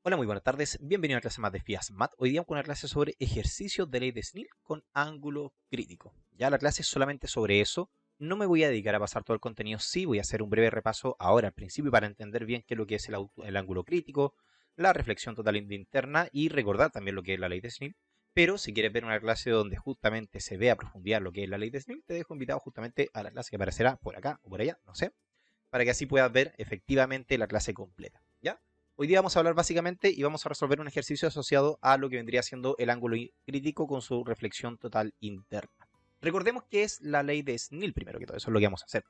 Hola, muy buenas tardes. Bienvenido a una clase más de FIAS Math. Hoy día con una clase sobre ejercicios de ley de Snell con ángulo crítico. Ya la clase es solamente sobre eso. No me voy a dedicar a pasar todo el contenido. Sí voy a hacer un breve repaso ahora al principio para entender bien qué es lo que es el ángulo crítico, la reflexión total interna y recordar también lo que es la ley de Snell. Pero si quieres ver una clase donde justamente se vea a profundidad lo que es la ley de Snell, te dejo invitado justamente a la clase que aparecerá por acá o por allá, no sé, para que así puedas ver efectivamente la clase completa. ¿Ya? Hoy día vamos a hablar básicamente y vamos a resolver un ejercicio asociado a lo que vendría siendo el ángulo crítico con su reflexión total interna. Recordemos que es la ley de Snell primero que todo, eso es lo que vamos a hacer.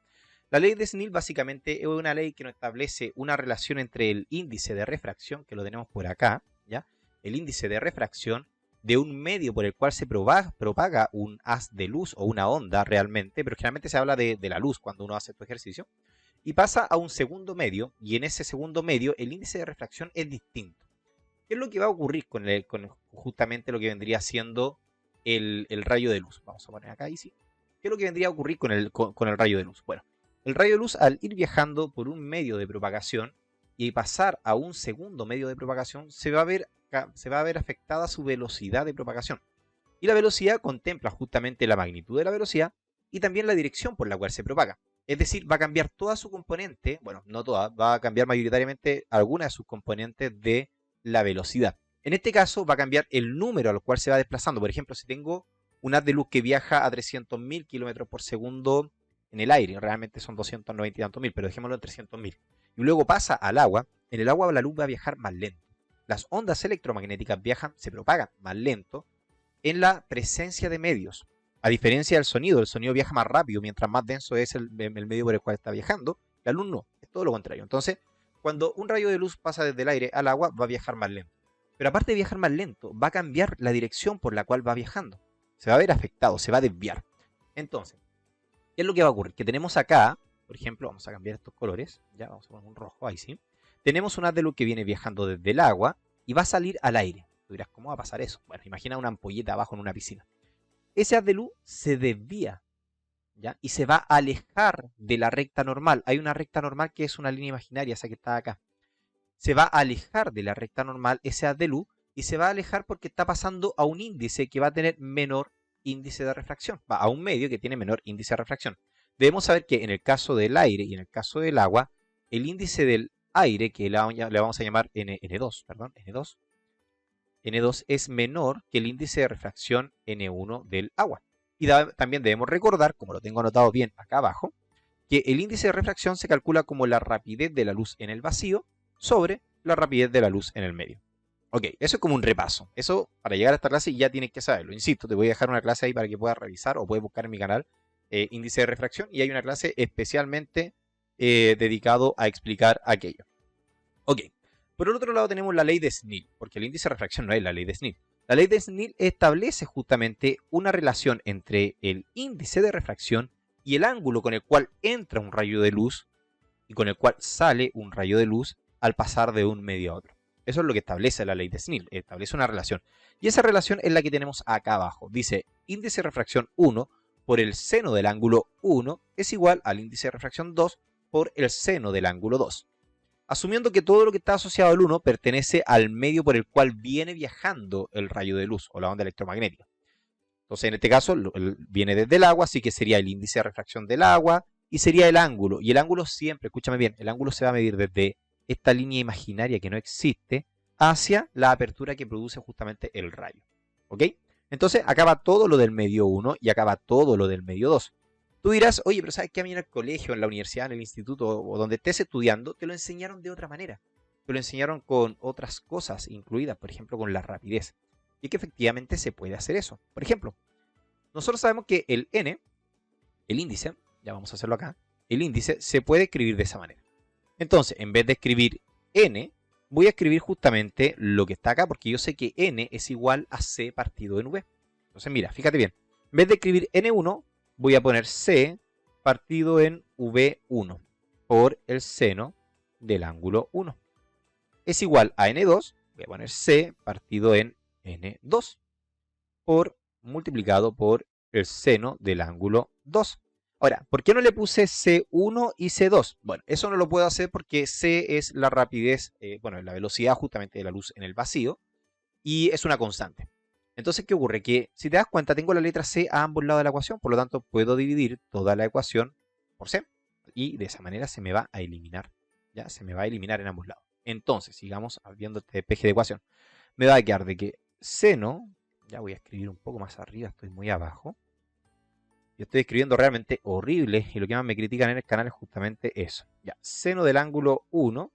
La ley de Snell básicamente es una ley que nos establece una relación entre el índice de refracción, que lo tenemos por acá, ¿ya? El índice de refracción de un medio por el cual se propaga un haz de luz o una onda realmente, pero generalmente se habla de la luz cuando uno hace este ejercicio, y pasa a un segundo medio, y en ese segundo medio el índice de refracción es distinto. ¿Qué es lo que va a ocurrir con justamente lo que vendría siendo el rayo de luz? Vamos a poner acá y sí. ¿Qué es lo que vendría a ocurrir con el rayo de luz? Bueno, el rayo de luz al ir viajando por un medio de propagación y pasar a un segundo medio de propagación, se va a ver afectada su velocidad de propagación. Y la velocidad contempla justamente la magnitud de la velocidad y también la dirección por la cual se propaga. Es decir, va a cambiar toda su componente, bueno, no toda, va a cambiar mayoritariamente alguna de sus componentes de la velocidad. En este caso va a cambiar el número al cual se va desplazando. Por ejemplo, si tengo un haz de luz que viaja a 300.000 kilómetros por segundo en el aire, realmente son 290 y tantos mil, pero dejémoslo en 300.000, y luego pasa al agua, en el agua la luz va a viajar más lento. Las ondas electromagnéticas viajan, se propagan más lento en la presencia de medios. A diferencia del sonido, el sonido viaja más rápido, mientras más denso es el medio por el cual está viajando, la luz no, es todo lo contrario. Entonces, cuando un rayo de luz pasa desde el aire al agua, va a viajar más lento. Pero aparte de viajar más lento, va a cambiar la dirección por la cual va viajando. Se va a ver afectado, se va a desviar. Entonces, ¿qué es lo que va a ocurrir? Que tenemos acá, por ejemplo, vamos a cambiar estos colores, ya vamos a poner un rojo, ahí sí. Tenemos un haz de luz que viene viajando desde el agua y va a salir al aire. Tú dirás, ¿cómo va a pasar eso? Bueno, imagina una ampolleta abajo en una piscina. Ese haz de luz se desvía, ¿ya? Y se va a alejar de la recta normal. Hay una recta normal que es una línea imaginaria, esa que está acá. Se va a alejar de la recta normal ese haz de luz y se va a alejar porque está pasando a un índice que va a tener menor índice de refracción. Va a un medio que tiene menor índice de refracción. Debemos saber que en el caso del aire y en el caso del agua, el índice del aire, que le vamos a llamar N2, perdón, N2, N2 es menor que el índice de refracción N1 del agua. Y también debemos recordar, como lo tengo anotado bien acá abajo, que el índice de refracción se calcula como la rapidez de la luz en el vacío sobre la rapidez de la luz en el medio. Ok, eso es como un repaso. Eso, para llegar a esta clase ya tienes que saberlo. Insisto, te voy a dejar una clase ahí para que puedas revisar o puedes buscar en mi canal índice de refracción y hay una clase especialmente dedicado a explicar aquello. Ok, por el otro lado tenemos la ley de Snell, porque el índice de refracción no es la ley de Snell. La ley de Snell establece justamente una relación entre el índice de refracción y el ángulo con el cual entra un rayo de luz y con el cual sale un rayo de luz al pasar de un medio a otro. Eso es lo que establece la ley de Snell, establece una relación. Y esa relación es la que tenemos acá abajo. Dice, índice de refracción 1 por el seno del ángulo 1 es igual al índice de refracción 2 por el seno del ángulo 2. Asumiendo que todo lo que está asociado al 1 pertenece al medio por el cual viene viajando el rayo de luz o la onda electromagnética. Entonces, en este caso, viene desde el agua, así que sería el índice de refracción del agua y sería el ángulo. Y el ángulo siempre, escúchame bien, el ángulo se va a medir desde esta línea imaginaria que no existe hacia la apertura que produce justamente el rayo. ¿Ok? Entonces, acaba todo lo del medio 1 y acaba todo lo del medio 2. Tú dirás, oye, pero ¿sabes qué? A mí en el colegio, en la universidad, en el instituto o donde estés estudiando, te lo enseñaron de otra manera. Te lo enseñaron con otras cosas incluidas, por ejemplo, con la rapidez. Y que efectivamente se puede hacer eso. Por ejemplo, nosotros sabemos que el n, el índice, ya vamos a hacerlo acá, el índice se puede escribir de esa manera. Entonces, en vez de escribir n, voy a escribir justamente lo que está acá, porque yo sé que n es igual a c partido en v. Entonces, mira, fíjate bien. En vez de escribir n1, voy a poner c partido en v1 por el seno del ángulo 1. Es igual a n2, voy a poner c partido en n2 por multiplicado por el seno del ángulo 2. Ahora, ¿por qué no le puse C1 y C2? Bueno, eso no lo puedo hacer porque C es la rapidez, bueno, la velocidad justamente de la luz en el vacío, y es una constante. Entonces, ¿qué ocurre? Que si te das cuenta, tengo la letra C a ambos lados de la ecuación, por lo tanto, puedo dividir toda la ecuación por C, y de esa manera se me va a eliminar, ¿ya? Se me va a eliminar en ambos lados. Entonces, sigamos viendo este despeje de ecuación. Me va a quedar de que seno, ya voy a escribir un poco más arriba, estoy muy abajo. Yo estoy escribiendo realmente horrible y lo que más me critican en el canal es justamente eso. Ya, seno del ángulo 1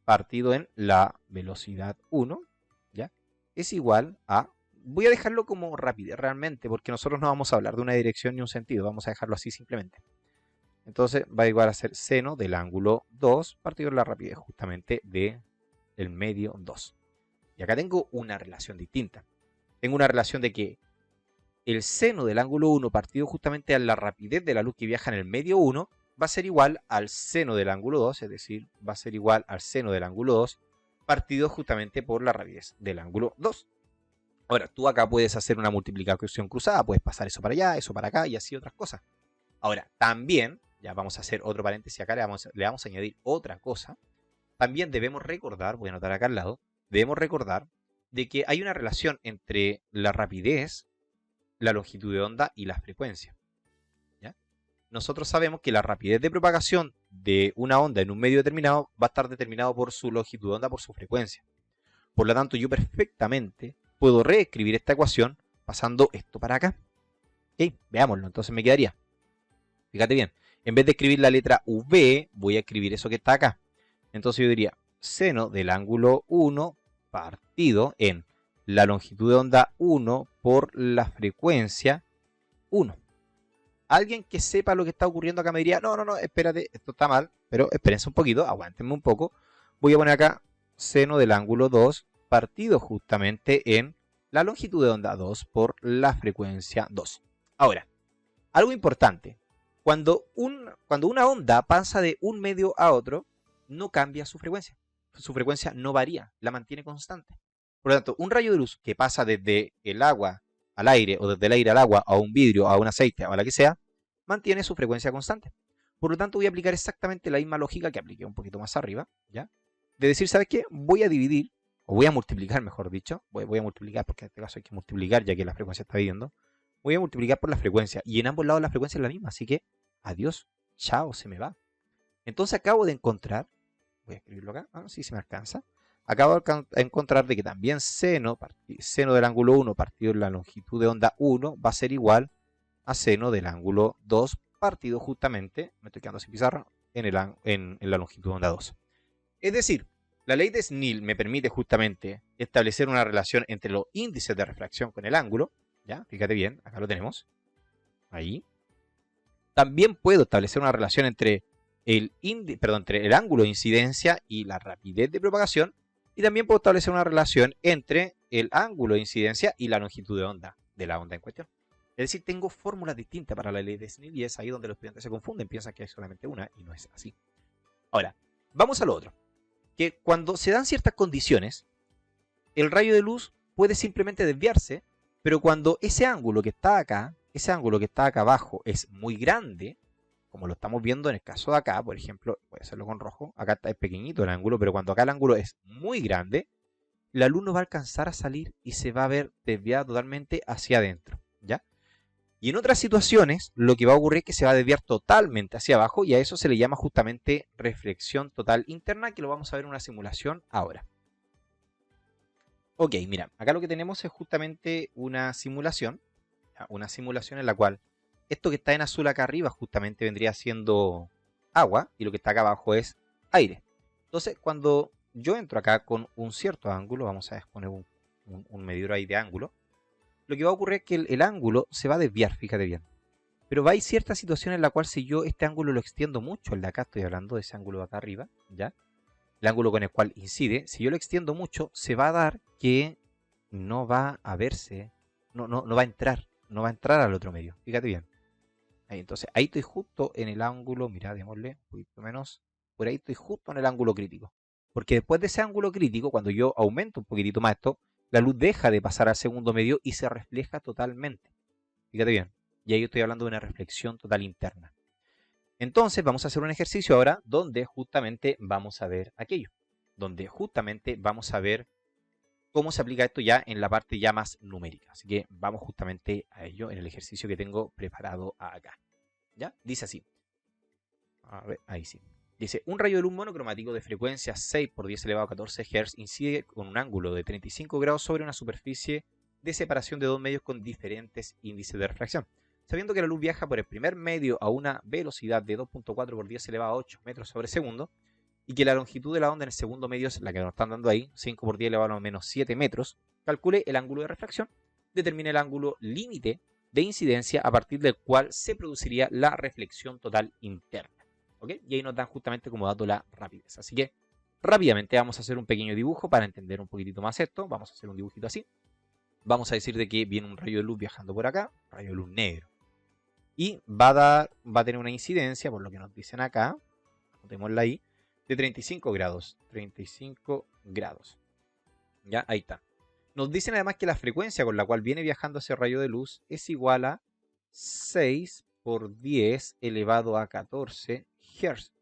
partido en la velocidad 1, ¿ya? Es igual a... Voy a dejarlo como rapidez realmente, porque nosotros no vamos a hablar de una dirección ni un sentido, vamos a dejarlo así simplemente. Entonces va igual a ser seno del ángulo 2 partido en la rapidez justamente del medio 2. Y acá tengo una relación distinta. Tengo una relación de que el seno del ángulo 1 partido justamente a la rapidez de la luz que viaja en el medio 1 va a ser igual al seno del ángulo 2, es decir, va a ser igual al seno del ángulo 2 partido justamente por la rapidez del ángulo 2. Ahora, tú acá puedes hacer una multiplicación cruzada, puedes pasar eso para allá, eso para acá y así otras cosas. Ahora, también, ya vamos a hacer otro paréntesis acá, le vamos a añadir otra cosa. También debemos recordar, voy a anotar acá al lado, debemos recordar de que hay una relación entre la rapidez, la longitud de onda y la frecuencia. ¿Ya? Nosotros sabemos que la rapidez de propagación de una onda en un medio determinado va a estar determinado por su longitud de onda, por su frecuencia. Por lo tanto, yo perfectamente puedo reescribir esta ecuación pasando esto para acá. ¿Ok? Veámoslo. Entonces me quedaría, fíjate bien, en vez de escribir la letra V, voy a escribir eso que está acá. Entonces yo diría seno del ángulo 1 partido en la longitud de onda 1 por la frecuencia 1. Alguien que sepa lo que está ocurriendo acá me diría, no, espérate, esto está mal, pero espérense un poquito, aguántenme un poco. Voy a poner acá seno del ángulo 2 partido justamente en la longitud de onda 2 por la frecuencia 2. Ahora, algo importante, cuando una onda pasa de un medio a otro, no cambia su frecuencia no varía, la mantiene constante. Por lo tanto, un rayo de luz que pasa desde el agua al aire o desde el aire al agua, a un vidrio, a un aceite, o a la que sea, mantiene su frecuencia constante. Por lo tanto, voy a aplicar exactamente la misma lógica que apliqué un poquito más arriba, ¿ya? De decir, ¿sabes qué? Voy a dividir, o voy a multiplicar, mejor dicho, voy a multiplicar porque en este caso hay que multiplicar ya que la frecuencia está dividiendo, voy a multiplicar por la frecuencia, y en ambos lados la frecuencia es la misma, así que, adiós, chao, se me va. Entonces acabo de encontrar, voy a escribirlo acá, sí se me alcanza, acabo de encontrar de que también seno del ángulo 1 partido en la longitud de onda 1 va a ser igual a seno del ángulo 2 partido justamente, me estoy quedando sin pizarra, en la longitud de onda 2. Es decir, la ley de Snell me permite justamente establecer una relación entre los índices de refracción con el ángulo, ¿ya? Fíjate bien, acá lo tenemos, ahí. También puedo establecer una relación entre entre el ángulo de incidencia y la rapidez de propagación, y también puedo establecer una relación entre el ángulo de incidencia y la longitud de onda de la onda en cuestión. Es decir, tengo fórmulas distintas para la ley de Snell y es ahí donde los estudiantes se confunden, piensan que hay solamente una y no es así. Ahora, vamos a lo otro, que cuando se dan ciertas condiciones, el rayo de luz puede simplemente desviarse, pero cuando ese ángulo que está acá abajo es muy grande, como lo estamos viendo en el caso de acá, por ejemplo, voy a hacerlo con rojo, acá es pequeñito el ángulo, pero cuando acá el ángulo es muy grande, la luz no va a alcanzar a salir y se va a ver desviada totalmente hacia adentro, ¿ya? Y en otras situaciones, lo que va a ocurrir es que se va a desviar totalmente hacia abajo y a eso se le llama justamente reflexión total interna, que lo vamos a ver en una simulación ahora. Ok, mira, acá lo que tenemos es justamente una simulación en la cual esto que está en azul acá arriba justamente vendría siendo agua y lo que está acá abajo es aire. Entonces, cuando yo entro acá con un cierto ángulo, vamos a poner un medidor ahí de ángulo, lo que va a ocurrir es que el ángulo se va a desviar, fíjate bien. Pero hay cierta situación en la cual si yo este ángulo lo extiendo mucho, el de acá estoy hablando de ese ángulo de acá arriba, ¿ya? El ángulo con el cual incide, si yo lo extiendo mucho, se va a dar que no va a verse, no va a entrar al otro medio, fíjate bien. Ahí, entonces, ahí estoy justo en el ángulo, mira, démosle un poquito menos, por ahí estoy justo en el ángulo crítico. Porque después de ese ángulo crítico, cuando yo aumento un poquitito más esto, la luz deja de pasar al segundo medio y se refleja totalmente. Fíjate bien. y ahí estoy hablando de una reflexión total interna. Entonces vamos a hacer un ejercicio ahora donde justamente vamos a ver aquello, donde justamente vamos a ver cómo se aplica esto ya en la parte ya más numérica. Así que vamos justamente a ello en el ejercicio que tengo preparado acá. ¿Ya? Dice así. A ver, ahí sí. Dice, un rayo de luz monocromático de frecuencia 6 por 10 elevado a 14 Hz incide con un ángulo de 35 grados sobre una superficie de separación de dos medios con diferentes índices de refracción. Sabiendo que la luz viaja por el primer medio a una velocidad de 2.4 por 10 elevado a 8 metros sobre segundo, y que la longitud de la onda en el segundo medio es la que nos están dando ahí, 5 por 10 elevado a menos 7 metros, calcule el ángulo de refracción, determine el ángulo límite de incidencia a partir del cual se produciría la reflexión total interna. ¿Okay? Y ahí nos dan justamente como dato la rapidez. Así que rápidamente vamos a hacer un pequeño dibujo para entender un poquitito más esto. Vamos a hacer un dibujito así. Vamos a decir de que viene un rayo de luz viajando por acá, rayo de luz negro. Y va a tener una incidencia, por lo que nos dicen acá, anotémosla ahí, de 35 grados. 35 grados. Ya, ahí está. Nos dicen además que la frecuencia con la cual viene viajando ese rayo de luz es igual a 6 por 10 elevado a 14 Hz.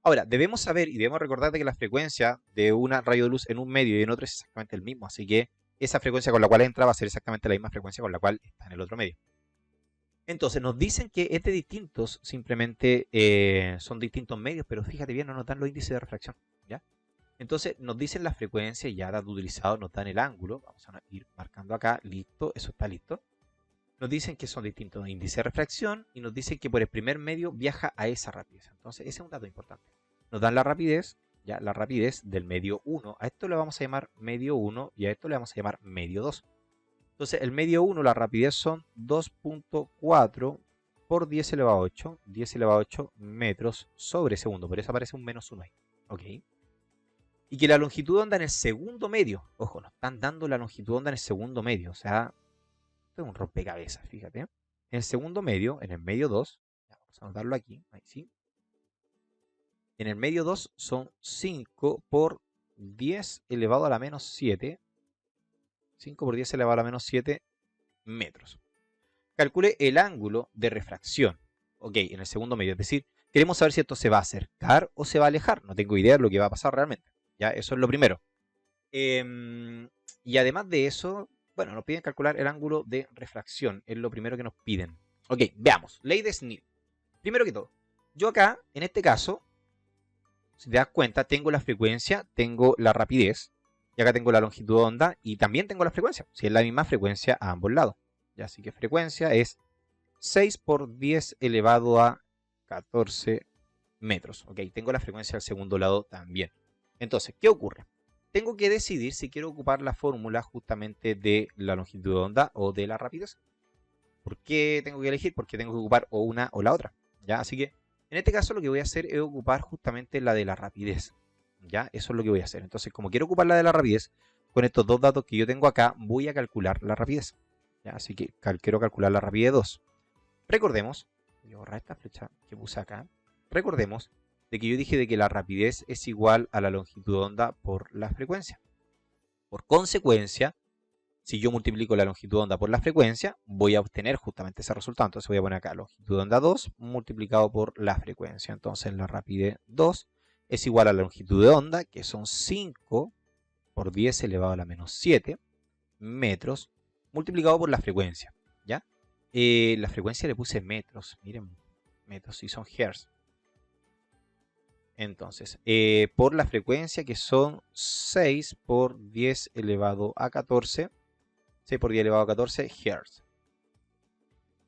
Ahora, debemos saber y debemos recordar de que la frecuencia de un rayo de luz en un medio y en otro es exactamente el mismo. Así que esa frecuencia con la cual entra va a ser exactamente la misma frecuencia con la cual está en el otro medio. Entonces, nos dicen que es de distintos, simplemente son distintos medios, pero fíjate bien, no nos dan los índices de refracción. ¿Ya? Entonces, nos dicen la frecuencia, ya dato utilizado, nos dan el ángulo. Vamos a ir marcando acá, listo, eso está listo. Nos dicen que son distintos índices de refracción y nos dicen que por el primer medio viaja a esa rapidez. Entonces, ese es un dato importante. Nos dan la rapidez, ya la rapidez del medio 1. A esto le vamos a llamar medio 1 y a esto le vamos a llamar medio 2. Entonces, el medio 1, la rapidez son 2.4 por 10 elevado a 8. 10 elevado a 8 metros sobre segundo. Por eso aparece un menos 1 ahí. ¿Ok? Y que la longitud de onda en el segundo medio. Ojo, nos están dando la longitud de onda en el segundo medio. O sea, esto es un rompecabezas, fíjate. En el segundo medio, en el medio 2, vamos a anotarlo aquí, ahí sí. En el medio 2 son 5 por 10 elevado a la menos 7. 5 por 10 elevado a la menos 7 metros. Calcule el ángulo de refracción. Ok, en el segundo medio. Es decir, queremos saber si esto se va a acercar o se va a alejar. No tengo idea de lo que va a pasar realmente. Ya, eso es lo primero. Y además de eso, bueno, nos piden calcular el ángulo de refracción. Es lo primero que nos piden. Ok, veamos. Ley de Snell. Primero que todo, yo acá, en este caso, si te das cuenta, tengo la frecuencia, tengo la rapidez, y acá tengo la longitud de onda, y también tengo la frecuencia. Si es la misma frecuencia a ambos lados. Ya, así que frecuencia es 6 por 10 elevado a 14 metros. Ok, tengo la frecuencia al segundo lado también. Entonces, ¿qué ocurre? Tengo que decidir si quiero ocupar la fórmula justamente de la longitud de onda o de la rapidez. ¿Por qué tengo que elegir? Porque tengo que ocupar o una o la otra. ¿Ya? Así que en este caso lo que voy a hacer es ocupar justamente la de la rapidez. ¿Ya? Eso es lo que voy a hacer. Entonces, como quiero ocupar la de la rapidez, con estos dos datos que yo tengo acá, voy a calcular la rapidez. ¿Ya? Así que quiero calcular la rapidez 2. Recordemos, voy a borrar esta flecha que puse acá. Recordemos de que yo dije de que la rapidez es igual a la longitud de onda por la frecuencia. Por consecuencia, si yo multiplico la longitud de onda por la frecuencia, voy a obtener justamente ese resultado. Entonces voy a poner acá longitud de onda 2 multiplicado por la frecuencia. Entonces la rapidez 2 es igual a la longitud de onda, que son 5 por 10 elevado a la menos 7 metros, multiplicado por la frecuencia. ¿Ya? La frecuencia le puse metros. Miren, metros y son hertz. Entonces, por la frecuencia que son 6 por 10 elevado a 14. 6 por 10 elevado a 14 Hz.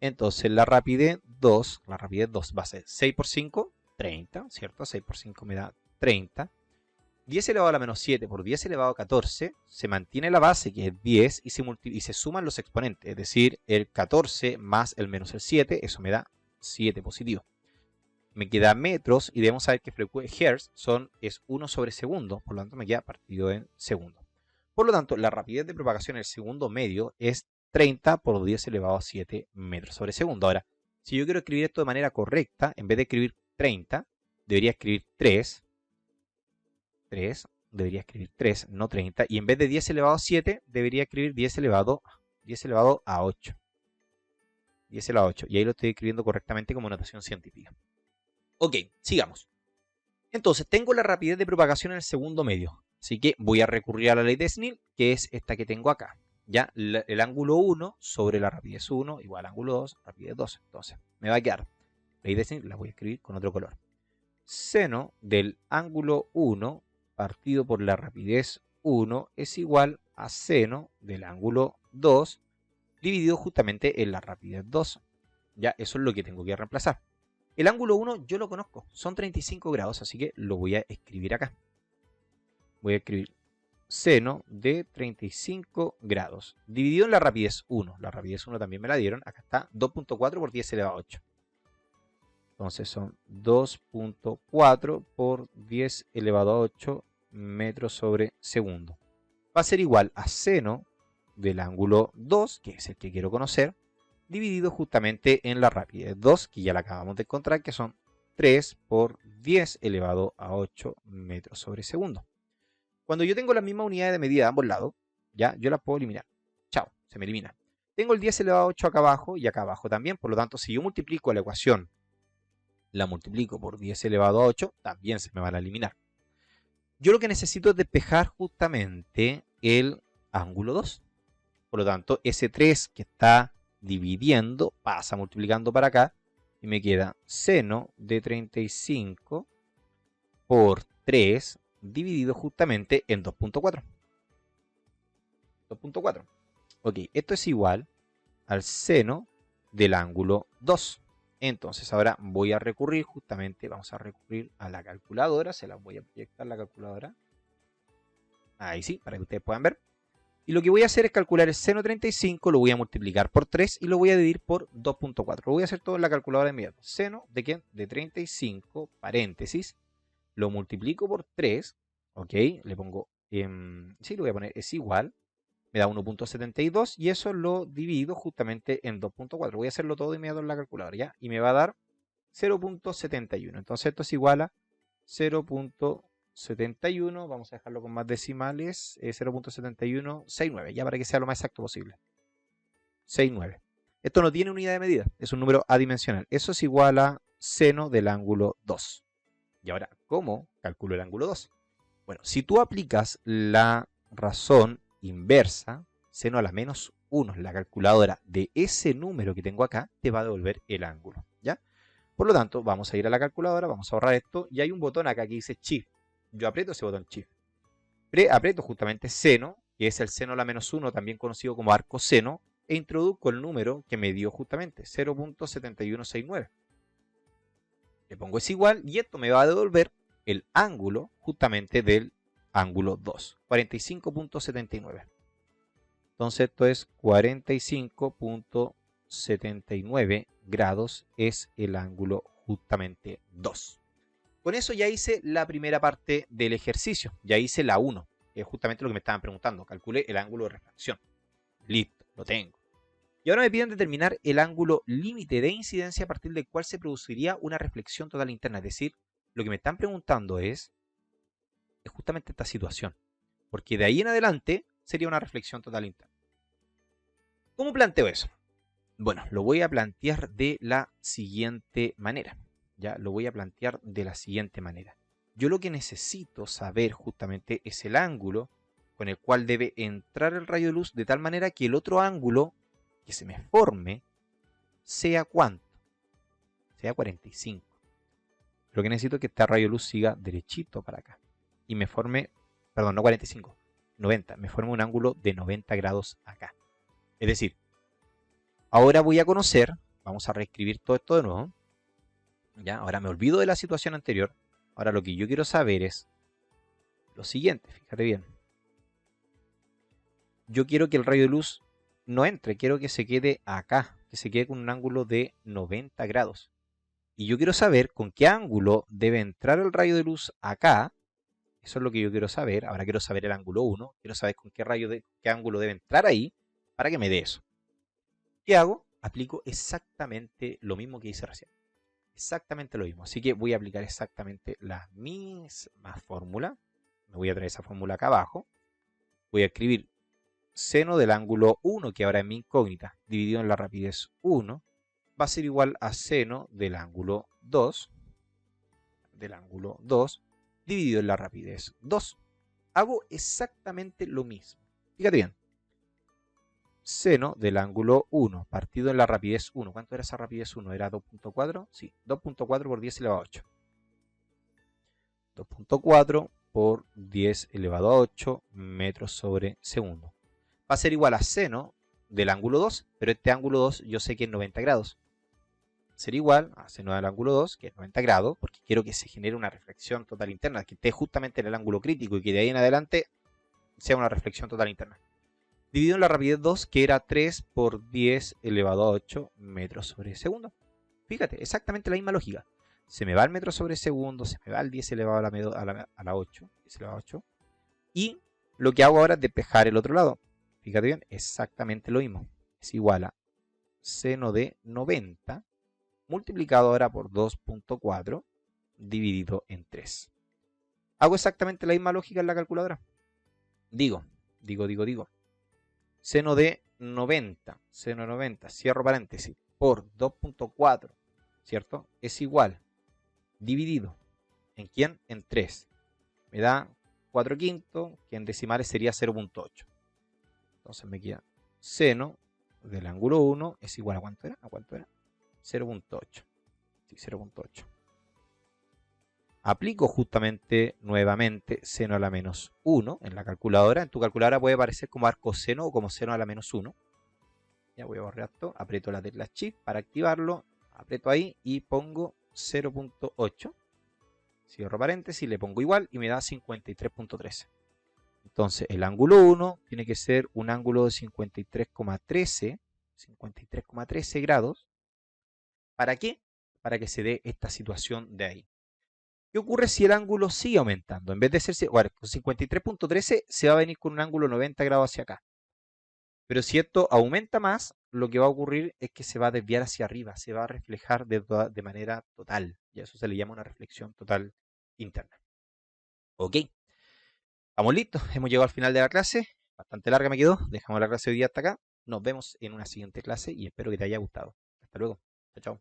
Entonces, la rapidez 2 va a ser 6 por 5, 30, ¿cierto? 6 por 5 me da 30. 10 elevado a la menos 7 por 10 elevado a 14, se mantiene la base, que es 10, y se suman los exponentes, es decir, el 14 más el menos el 7, eso me da 7 positivo. Me queda metros y debemos saber que Hz es 1 sobre segundo, por lo tanto me queda partido en segundo. Por lo tanto, la rapidez de propagación en el segundo medio es 30 por 10 elevado a 7 metros sobre segundo. Ahora, si yo quiero escribir esto de manera correcta, en vez de escribir 30, debería escribir 3, debería escribir 3, no 30, y en vez de 10 elevado a 7, debería escribir 10 elevado a 8. 10 elevado a 8. Y ahí lo estoy escribiendo correctamente como notación científica. Ok, sigamos. Entonces, tengo la rapidez de propagación en el segundo medio. Así que voy a recurrir a la ley de Snell, que es esta que tengo acá. Ya, el ángulo 1 sobre la rapidez 1 igual al ángulo 2, rapidez 2. Entonces, me va a quedar, ley de Snell la voy a escribir con otro color. Seno del ángulo 1 partido por la rapidez 1 es igual a seno del ángulo 2 dividido justamente en la rapidez 2. Ya, eso es lo que tengo que reemplazar. El ángulo 1 yo lo conozco, son 35 grados, así que lo voy a escribir acá. Voy a escribir seno de 35 grados, dividido en la rapidez 1. La rapidez 1 también me la dieron, acá está 2.4 por 10 elevado a 8. Entonces son 2.4 por 10 elevado a 8 metros sobre segundo. Va a ser igual a seno del ángulo 2, que es el que quiero conocer, dividido justamente en la rapidez 2, que ya la acabamos de encontrar, que son 3 por 10 elevado a 8 metros sobre segundo. Cuando yo tengo la misma unidad de medida de ambos lados, ya yo la puedo eliminar. Chao, se me elimina. Tengo el 10 elevado a 8 acá abajo y acá abajo también, por lo tanto, si yo multiplico la ecuación, la multiplico por 10 elevado a 8, también se me van a eliminar. Yo lo que necesito es despejar justamente el ángulo 2. Por lo tanto, ese 3 que está dividiendo pasa multiplicando para acá y me queda seno de 35 por 3 dividido justamente en 2.4. 2.4. Ok, esto es igual al seno del ángulo 2. Entonces ahora voy a recurrir justamente, vamos a recurrir a la calculadora, se la voy a proyectar la calculadora. Ahí sí, para que ustedes puedan ver. Y lo que voy a hacer es calcular el seno 35, lo voy a multiplicar por 3 y lo voy a dividir por 2.4. Lo voy a hacer todo en la calculadora de inmediato. Seno de ¿qué? De 35, paréntesis, lo multiplico por 3, ok, le pongo, sí, lo voy a poner, es igual, me da 1.72 y eso lo divido justamente en 2.4. Voy a hacerlo todo de inmediato en la calculadora, ¿ya? Y me va a dar 0.71. Entonces esto es igual a 0.71, vamos a dejarlo con más decimales, 0.7169, ya para que sea lo más exacto posible. 69. Esto no tiene unidad de medida, es un número adimensional. Eso es igual a seno del ángulo 2. Y ahora, ¿cómo calculo el ángulo 2? Bueno, si tú aplicas la razón inversa, seno a la menos 1 en la calculadora de ese número que tengo acá, te va a devolver el ángulo, ¿ya? Por lo tanto, vamos a ir a la calculadora, vamos a ahorrar esto, y hay un botón acá que dice Shift. Yo aprieto ese botón Shift. Aprieto justamente seno, que es el seno a la menos 1, también conocido como arco seno, e introduzco el número que me dio justamente, 0.7169. Le pongo es igual, y esto me va a devolver el ángulo justamente del ángulo 2, 45.79. Entonces esto es 45.79 grados, es el ángulo justamente 2. Con eso ya hice la primera parte del ejercicio, ya hice la 1, que es justamente lo que me estaban preguntando. Calculé el ángulo de refracción. Listo, lo tengo. Y ahora me piden determinar el ángulo límite de incidencia a partir del cual se produciría una reflexión total interna. Es decir, lo que me están preguntando es justamente esta situación. Porque de ahí en adelante sería una reflexión total interna. ¿Cómo planteo eso? Bueno, lo voy a plantear de la siguiente manera. Ya lo voy a plantear de la siguiente manera. Yo lo que necesito saber justamente es el ángulo con el cual debe entrar el rayo de luz de tal manera que el otro ángulo que se me forme sea ¿cuánto? Sea 45. Lo que necesito es que este rayo de luz siga derechito para acá y me forme, perdón, no 45, 90, me forme un ángulo de 90 grados acá. Es decir, ahora voy a conocer, vamos a reescribir todo esto de nuevo, ¿ya? Ahora me olvido de la situación anterior, ahora lo que yo quiero saber es lo siguiente, fíjate bien. Yo quiero que el rayo de luz no entre, quiero que se quede acá, que se quede con un ángulo de 90 grados. Y yo quiero saber con qué ángulo debe entrar el rayo de luz acá. Eso es lo que yo quiero saber. Ahora quiero saber el ángulo 1. Quiero saber con qué qué ángulo debe entrar ahí para que me dé eso. ¿Qué hago? Aplico exactamente lo mismo que hice recién. Exactamente lo mismo. Así que voy a aplicar exactamente la misma fórmula. Me voy a traer esa fórmula acá abajo. Voy a escribir seno del ángulo 1, que ahora es mi incógnita, dividido en la rapidez 1, va a ser igual a seno del ángulo 2 dividido en la rapidez 2. Hago exactamente lo mismo. Fíjate bien. Seno del ángulo 1 partido en la rapidez 1. ¿Cuánto era esa rapidez 1? ¿Era 2.4? Sí, 2.4 por 10 elevado a 8. 2.4 por 10 elevado a 8 metros sobre segundo. Va a ser igual a seno del ángulo 2, pero este ángulo 2 yo sé que es 90 grados. Será igual a seno del ángulo 2, que es 90 grados, porque quiero que se genere una reflexión total interna, que esté justamente en el ángulo crítico y que de ahí en adelante sea una reflexión total interna. Dividido en la rapidez 2, que era 3 por 10 elevado a 8 metros sobre segundo. Fíjate, exactamente la misma lógica. Se me va el metro sobre segundo, se me va el 10 elevado a la 8, 10 elevado a 8. Y lo que hago ahora es despejar el otro lado. Fíjate bien, exactamente lo mismo. Es igual a seno de 90 multiplicado ahora por 2.4 dividido en 3. Hago exactamente la misma lógica en la calculadora. Digo. Seno de 90, cierro paréntesis, por 2.4, ¿cierto? Es igual, dividido, ¿en quién? En 3. Me da 4 quintos, que en decimales sería 0.8. Entonces me queda seno del ángulo 1 es igual a ¿cuánto era? ¿A cuánto era? 0.8. Sí, 0.8. Aplico justamente nuevamente seno a la menos 1 en la calculadora. En tu calculadora puede aparecer como arcoseno o como seno a la menos 1. Ya voy a borrar esto. Aprieto la tecla Shift para activarlo. Aprieto ahí y pongo 0.8. Cierro paréntesis, le pongo igual y me da 53.13. Entonces el ángulo 1 tiene que ser un ángulo de 53,13 grados. ¿Para qué? Para que se dé esta situación de ahí. ¿Qué ocurre si el ángulo sigue aumentando? En vez de ser, bueno, con 53.13 se va a venir con un ángulo 90 grados hacia acá. Pero si esto aumenta más, lo que va a ocurrir es que se va a desviar hacia arriba, se va a reflejar de manera total. Y a eso se le llama una reflexión total interna. Ok, estamos listos, hemos llegado al final de la clase. Bastante larga me quedó, dejamos la clase de hoy día hasta acá. Nos vemos en una siguiente clase y espero que te haya gustado. Hasta luego, chao, chao.